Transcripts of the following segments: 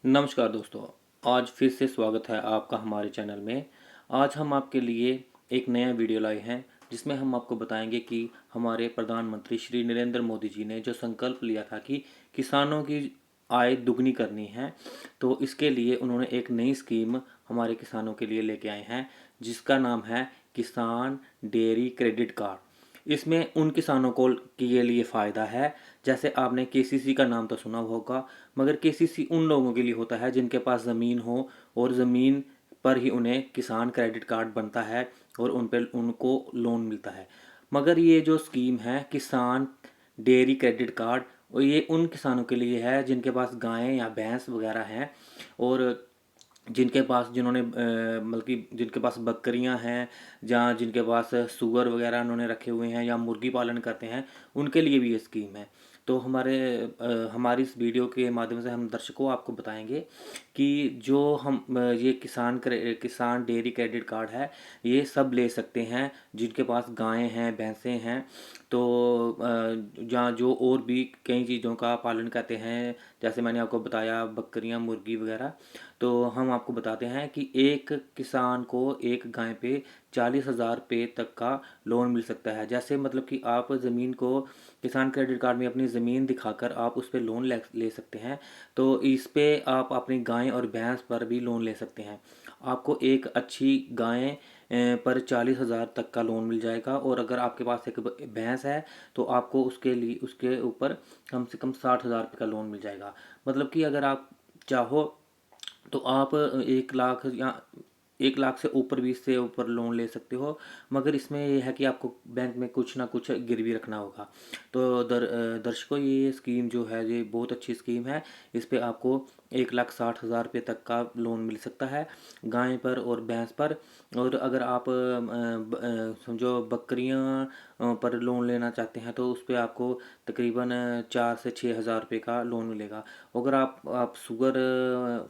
नमस्कार दोस्तों। आज फिर से स्वागत है आपका हमारे चैनल में। आज हम आपके लिए एक नया वीडियो लाए हैं जिसमें हम आपको बताएंगे कि हमारे प्रधानमंत्री श्री नरेंद्र मोदी जी ने जो संकल्प लिया था कि किसानों की आय दुगनी करनी है, तो इसके लिए उन्होंने एक नई स्कीम हमारे किसानों के लिए लेके आए हैं जिसका नाम है किसान डेयरी क्रेडिट कार्ड। इसमें उन किसानों को के लिए फ़ायदा है, जैसे आपने केसीसी का नाम तो सुना होगा, मगर केसीसी उन लोगों के लिए होता है जिनके पास ज़मीन हो और ज़मीन पर ही उन्हें किसान क्रेडिट कार्ड बनता है और उन पर उनको लोन मिलता है। मगर ये जो स्कीम है किसान डेयरी क्रेडिट कार्ड, और ये उन किसानों के लिए है जिनके पास गायें या भैंस वगैरह हैं, और जिनके पास जिन्होंने मतलब कि जिनके पास बकरियां हैं, या जिनके पास सुअर वगैरह उन्होंने रखे हुए हैं या मुर्गी पालन करते हैं, उनके लिए भी ये स्कीम है। तो हमारी इस वीडियो के माध्यम से हम दर्शकों आपको बताएंगे कि जो ये किसान डेयरी क्रेडिट कार्ड है, ये सब ले सकते हैं जिनके पास गायें हैं, भैंसें हैं। तो जहाँ जो और भी कई चीज़ों का पालन करते हैं, जैसे मैंने आपको बताया बकरियां, मुर्गी वगैरह। तो हम आपको बताते हैं कि एक किसान को एक गाय पे 40,000 रुपये तक का लोन मिल सकता है। जैसे मतलब कि आप ज़मीन को किसान क्रेडिट कार्ड में अपनी ज़मीन दिखाकर आप उस पर लोन ले सकते हैं। तो इस पे आप अपनी गाय और भैंस पर भी लोन ले सकते हैं। आपको एक अच्छी गाय पर 40,000 तक का लोन मिल जाएगा, और अगर आपके पास एक भैंस है तो आपको उसके ऊपर कम से कम 60,000 रुपये का लोन मिल जाएगा। मतलब कि अगर आप चाहो तो आप 1 लाख या 1 लाख से ऊपर भी इससे ऊपर लोन ले सकते हो। मगर इसमें ये है कि आपको बैंक में कुछ ना कुछ गिरवी रखना होगा। तो दर्शकों, ये स्कीम जो है ये बहुत अच्छी स्कीम है। इस पे आपको 1,60,000 रुपये तक का लोन मिल सकता है गाय पर और भैंस पर। और अगर आप समझो बकरियां पर लोन लेना चाहते हैं तो उस पर आपको तकरीबन 4 से 6 हज़ार रुपये का लोन मिलेगा। अगर आप शुगर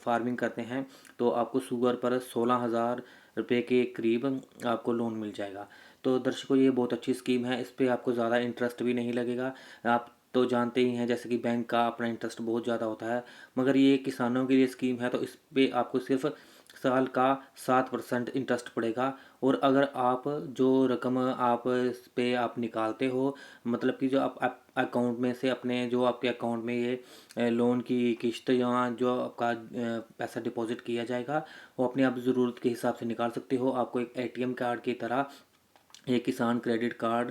फार्मिंग करते हैं तो आपको शुगर पर 16,000 रुपये के करीब आपको लोन मिल जाएगा। तो दर्शकों, ये बहुत अच्छी स्कीम है। इस पर आपको ज़्यादा इंटरेस्ट भी नहीं लगेगा। आप तो जानते ही हैं जैसे कि बैंक का अपना इंटरेस्ट बहुत ज़्यादा होता है, मगर ये किसानों के लिए स्कीम है तो इस पे आपको सिर्फ साल का 7% इंटरेस्ट पड़ेगा। और अगर आप जो रकम आप इस पे आप निकालते हो, मतलब कि जो आप अकाउंट में से अपने जो आपके अकाउंट में ये लोन की किश्त या जो आपका पैसा डिपॉजिट किया जाएगा, वो अपने आप ज़रूरत के हिसाब से निकाल सकते हो। आपको एक एटीएम कार्ड की तरह ये किसान क्रेडिट कार्ड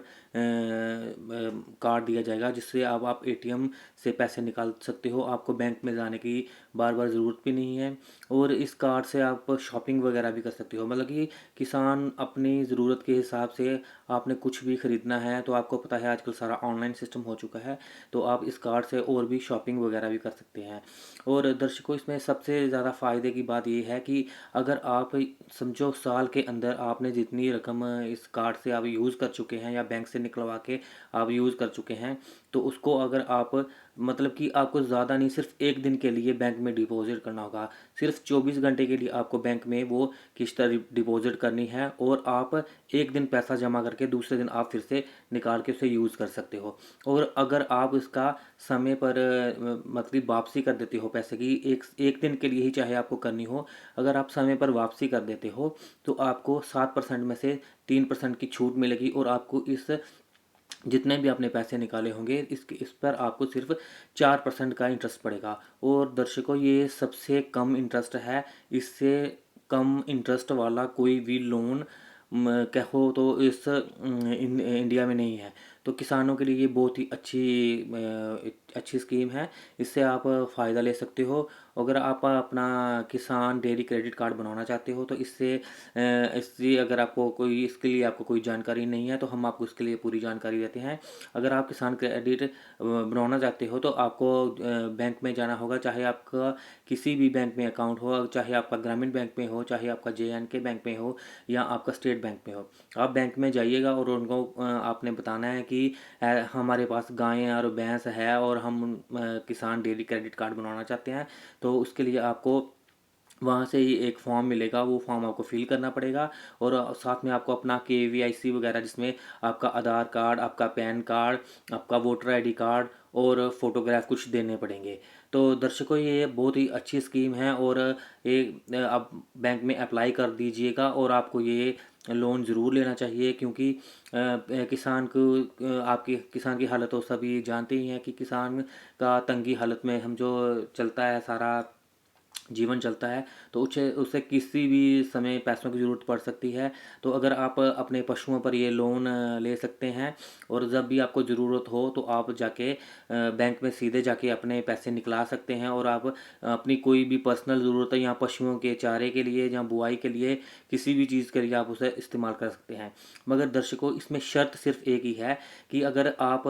दिया जाएगा, जिससे आप एटीएम से पैसे निकाल सकते हो। आपको बैंक में जाने की बार बार ज़रूरत भी नहीं है। और इस कार्ड से आप शॉपिंग वगैरह भी कर सकते हो। मतलब कि किसान अपनी ज़रूरत के हिसाब से, आपने कुछ भी ख़रीदना है तो आपको पता है आजकल सारा ऑनलाइन सिस्टम हो चुका है, तो आप इस कार्ड से और भी शॉपिंग वगैरह भी कर सकते हैं। और दर्शकों, इसमें सबसे ज़्यादा फ़ायदे की बात ये है कि अगर आप समझो साल के अंदर आपने जितनी रकम इस कार्ड से आप यूज़ कर चुके हैं या बैंक से निकलवा के आप यूज़ कर चुके हैं, तो उसको अगर आप मतलब कि आपको ज़्यादा नहीं, सिर्फ एक दिन के लिए बैंक में डिपॉजिट करना होगा। सिर्फ 24 घंटे के लिए आपको बैंक में वो किश्त डिपॉजिट करनी है, और आप एक दिन पैसा जमा करके दूसरे दिन आप फिर से निकाल के उसे यूज़ कर सकते हो। और अगर आप इसका समय पर मतलब वापसी कर देते हो पैसे की, एक एक दिन के लिए ही चाहे आपको करनी हो, अगर आप समय पर वापसी कर देते हो तो आपको 7% में से 3% की छूट मिलेगी, और आपको इस जितने भी आपने पैसे निकाले होंगे इस पर आपको सिर्फ 4% का इंटरेस्ट पड़ेगा। और दर्शकों, ये सबसे कम इंटरेस्ट है। इससे कम इंटरेस्ट वाला कोई भी लोन कहो तो इंडिया में नहीं है। तो किसानों के लिए ये बहुत ही अच्छी स्कीम है। इससे आप फ़ायदा ले सकते हो। अगर आप अपना किसान डेयरी क्रेडिट कार्ड बनवाना चाहते हो तो इससे अगर आपको कोई इसके लिए आपको कोई जानकारी नहीं है तो हम आपको इसके लिए पूरी जानकारी देते हैं। अगर आप किसान क्रेडिट बनवाना चाहते हो तो आपको बैंक में जाना होगा, चाहे आपका किसी भी बैंक में अकाउंट हो, चाहे आपका ग्रामीण बैंक में हो, चाहे आपका JNK बैंक में हो, या आपका स्टेट बैंक में हो। आप बैंक में जाइएगा और उनको आपने बताना है कि हमारे पास गायें और भैंस है और हम किसान डेयरी क्रेडिट कार्ड बनवाना चाहते हैं। तो उसके लिए आपको वहाँ से ही एक फॉर्म मिलेगा, वो फॉर्म आपको फिल करना पड़ेगा। और साथ में आपको अपना KYC वगैरह, जिसमें आपका आधार कार्ड, आपका पैन कार्ड, आपका वोटर ID कार्ड और फोटोग्राफ कुछ देने पड़ेंगे। तो दर्शकों ये बहुत ही अच्छी स्कीम है और ये आप बैंक में अप्लाई कर दीजिएगा और आपको ये लोन ज़रूर लेना चाहिए, क्योंकि किसान को आपकी किसान की हालत तो सभी जानते ही हैं कि किसान का तंगी हालत में हम जो चलता है सारा जीवन चलता है, तो उसे उसे किसी भी समय पैसों की ज़रूरत पड़ सकती है। तो अगर आप अपने पशुओं पर ये लोन ले सकते हैं और जब भी आपको ज़रूरत हो तो आप जाके बैंक में सीधे जाके अपने पैसे निकला सकते हैं और आप अपनी कोई भी पर्सनल ज़रूरत है या पशुओं के चारे के लिए या बुआई के लिए किसी भी चीज़ के लिए आप उसे इस्तेमाल कर सकते हैं। मगर दर्शकों इसमें शर्त सिर्फ एक ही है कि अगर आप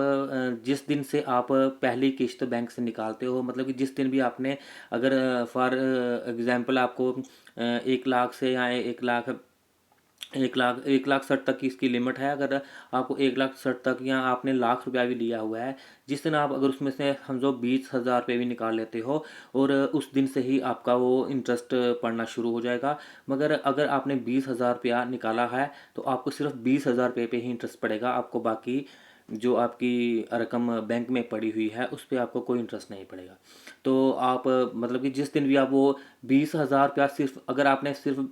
जिस दिन से आप पहली किश्त बैंक से निकालते हो, मतलब कि जिस दिन भी आपने अगर फॉर एग्ज़ाम्पल आपको 1 लाख से या 1 लाख 60 तक की इसकी लिमिट है। अगर आपको 1 लाख 60 तक या आपने लाख रुपया भी लिया हुआ है, जिस दिन आप अगर उसमें से समझो 20,000 रुपये भी निकाल लेते हो और उस दिन से ही आपका वो इंटरेस्ट पड़ना शुरू हो जाएगा। मगर अगर आपने 20,000 रुपया निकाला है तो आपको सिर्फ 20,000 रुपये पे ही इंटरेस्ट पड़ेगा, आपको बाकी जो आपकी रकम बैंक में पड़ी हुई है उस पे आपको कोई इंटरेस्ट नहीं पड़ेगा। तो आप मतलब कि जिस दिन भी आप वो 20,000 रुपया सिर्फ अगर आपने सिर्फ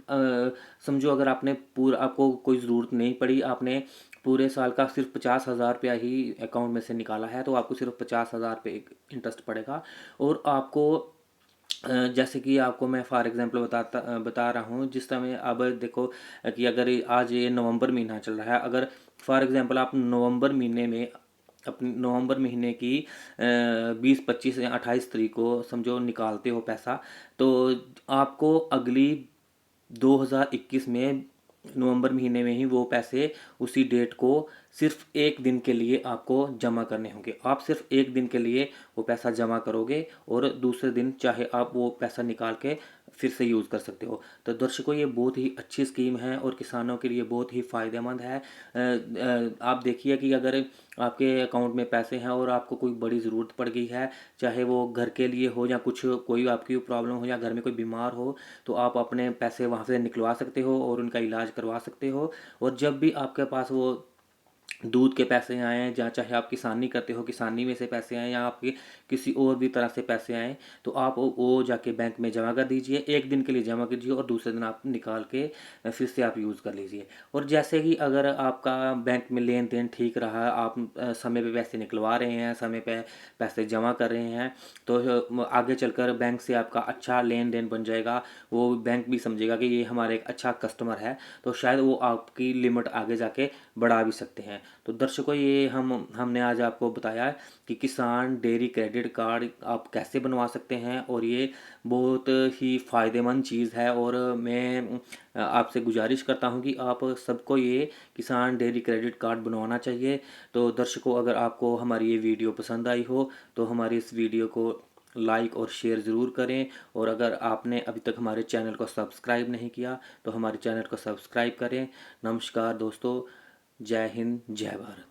समझो अगर आपने पूरा आपको कोई ज़रूरत नहीं पड़ी, आपने पूरे साल का सिर्फ 50,000 रुपया ही अकाउंट में से निकाला है, तो आपको सिर्फ 50,000 रुपये इंटरेस्ट पड़ेगा। और आपको जैसे कि आपको मैं फॉर एग्जांपल बता रहा हूँ, जिस समय अब देखो कि अगर आज ये नवंबर महीना चल रहा है, अगर फॉर एग्जांपल आप नवंबर महीने में अपनी नवंबर महीने की 20 25 या 28 तारीख को समझो निकालते हो पैसा, तो आपको अगली 2021 में नवंबर महीने में ही वो पैसे उसी डेट को सिर्फ एक दिन के लिए आपको जमा करने होंगे। आप सिर्फ एक दिन के लिए वो पैसा जमा करोगे और दूसरे दिन चाहे आप वो पैसा निकाल के फिर से यूज़ कर सकते हो। तो दर्शकों ये बहुत ही अच्छी स्कीम है और किसानों के लिए बहुत ही फ़ायदेमंद है। आप देखिए कि अगर आपके अकाउंट में पैसे हैं और आपको कोई बड़ी ज़रूरत पड़ गई है, चाहे वो घर के लिए हो या कुछ कोई आपकी प्रॉब्लम हो या घर में कोई बीमार हो, तो आप अपने पैसे वहाँ से निकलवा सकते हो और उनका इलाज करवा सकते हो। और जब भी आपके पास वो दूध के पैसे आएँ या चाहे आप किसानी करते हो, किसानी में से पैसे आएँ या आपके किसी और भी तरह से पैसे आएँ, तो आप वो जाके बैंक में जमा कर दीजिए। एक दिन के लिए जमा कीजिए और दूसरे दिन आप निकाल के फिर से आप यूज़ कर लीजिए। और जैसे ही अगर आपका बैंक में लेन-देन ठीक रहा, आप समय पे पैसे निकलवा रहे हैं, समय पे पैसे जमा कर रहे हैं, तो आगे चलकर बैंक से आपका अच्छा लेन-देन बन जाएगा। वो बैंक भी समझेगा कि ये हमारा एक अच्छा कस्टमर है, तो शायद वो आपकी लिमिट आगे जाके बढ़ा भी सकते हैं। तो दर्शकों ये हमने आज आपको बताया कि किसान डेयरी क्रेडिट कार्ड आप कैसे बनवा सकते हैं और ये बहुत ही फ़ायदेमंद चीज़ है। और मैं आपसे गुजारिश करता हूँ कि आप सबको ये किसान डेयरी क्रेडिट कार्ड बनवाना चाहिए। तो दर्शकों अगर आपको हमारी ये वीडियो पसंद आई हो तो हमारी इस वीडियो को लाइक और शेयर ज़रूर करें। और अगर आपने अभी तक हमारे चैनल को सब्सक्राइब नहीं किया तो हमारे चैनल को सब्सक्राइब करें। नमस्कार दोस्तों, जय हिंद, जय भारत।